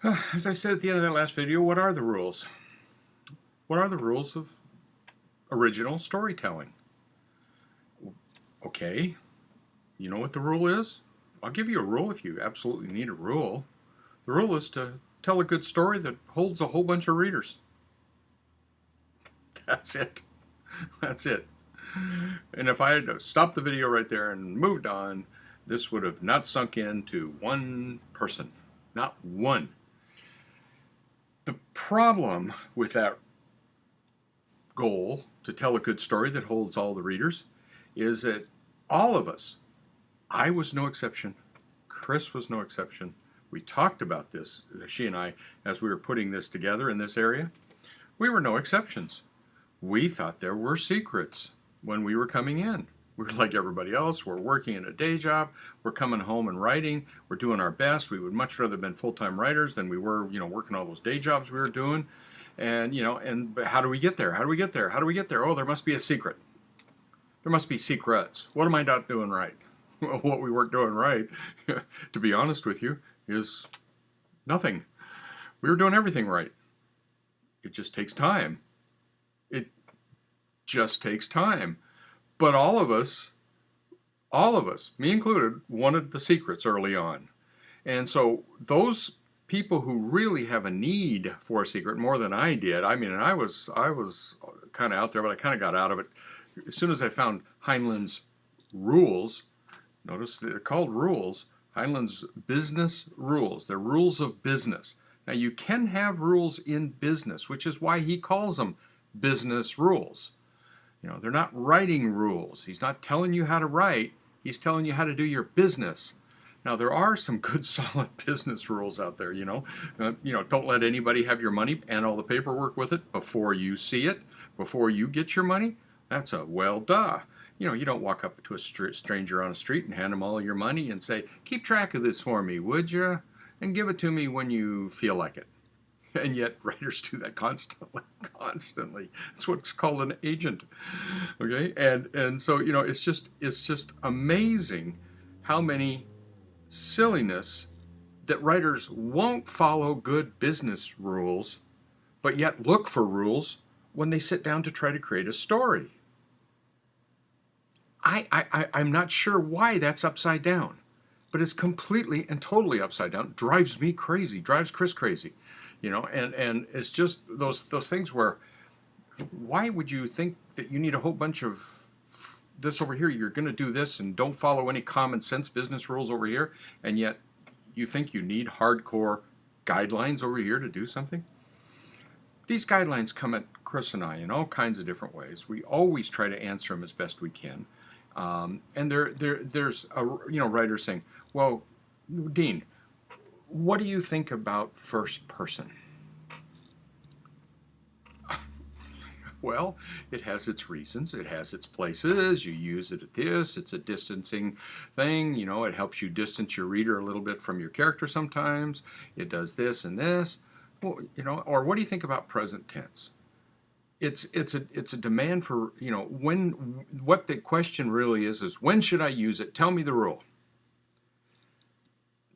As I said at the end of that last video, what are the rules? What are the rules of original storytelling? Okay, you know what the rule is? I'll give you a rule if you absolutely need a rule. The rule is to tell a good story that holds a whole bunch of readers. That's it. That's it. And if I had stopped the video right there and moved on, this would have not sunk into one person. Not one. The problem with that goal to tell a good story that holds all the readers is that all of us, I was no exception, Chris was no exception. We talked about this, she and I, as we were putting this together in this area. We were no exceptions. We thought there were secrets when we were coming in. We were like everybody else. We're working in a day job. We're coming home and writing. We're doing our best. We would much rather have been full-time writers than we were, working all those day jobs we were doing. And but how do we get there? How do we get there? How do we get there? Oh, there must be a secret. There must be secrets. What am I not doing right? Well, what we weren't doing right, to be honest with you, is nothing. We were doing everything right. It just takes time. It just takes time. But all of us, me included, wanted the secrets early on. And so those people who really have a need for a secret more than I did, I mean, and I was kind of out there, but I kind of got out of it. As soon as I found Heinlein's rules, notice they're called rules, Heinlein's business rules. They're rules of business. Now you can have rules in business, which is why he calls them business rules. They're not writing rules. He's not telling you how to write. He's telling you how to do your business. Now, there are some good, solid business rules out there, don't let anybody have your money and all the paperwork with it before you see it, before you get your money. That's a well, duh. You don't walk up to a stranger on the street and hand them all your money and say, keep track of this for me, would you? And give it to me when you feel like it. And yet writers do that constantly. That's what's called an agent. Okay? And so, it's just amazing how many silliness that writers won't follow good business rules, but yet look for rules when they sit down to try to create a story. I'm not sure why that's upside down, but it's completely and totally upside down. Drives me crazy, drives Chris crazy. And it's just those things where, why would you think that you need a whole bunch of this over here? You're going to do this and don't follow any common sense business rules over here, and yet you think you need hardcore guidelines over here to do something? These guidelines come at Chris and I in all kinds of different ways. We always try to answer them as best we can. And there's a writer saying, well, Dean, what do you think about first person? Well, it has its reasons, it has its places, you use it at this, it's a distancing thing, it helps you distance your reader a little bit from your character sometimes, it does this and this, well, or what do you think about present tense? It's a demand for, what the question really is when should I use it? Tell me the rule.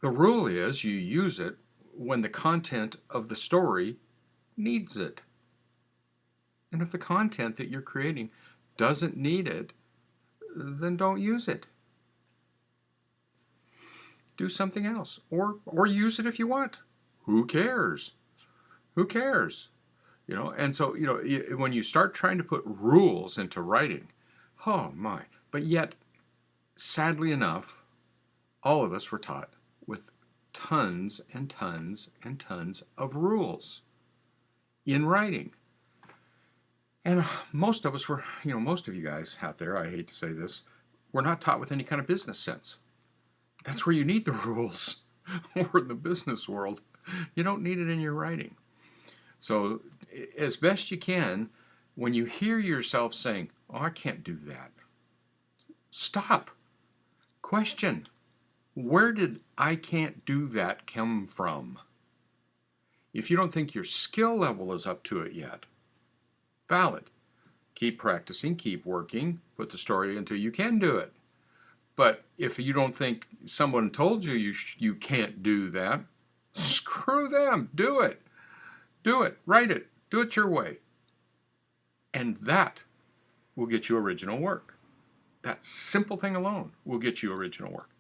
The rule is you use it when the content of the story needs it. And if the content that you're creating doesn't need it, then don't use it. Do something else. Or use it if you want. Who cares? Who cares? And so, when you start trying to put rules into writing, oh my. But yet, sadly enough, all of us were taught with tons and tons and tons of rules in writing. And most of us were, most of you guys out there, I hate to say this, were not taught with any kind of business sense. That's where you need the rules. Or in the business world, you don't need it in your writing. So as best you can, when you hear yourself saying, oh, I can't do that, stop. Question. Where did I can't do that come from? If you don't think your skill level is up to it yet, valid. Keep practicing, keep working, put the story until you can do it. But if you don't think someone told you you can't do that, Screw them. Do it. Do it. Write it. Do it your way. And that will get you original work. That simple thing alone will get you original work.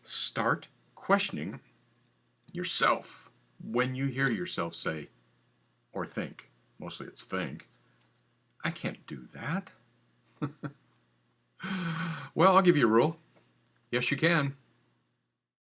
Start questioning yourself when you hear yourself say or think. Mostly it's think. I can't do that. Well, I'll give you a rule. Yes, you can.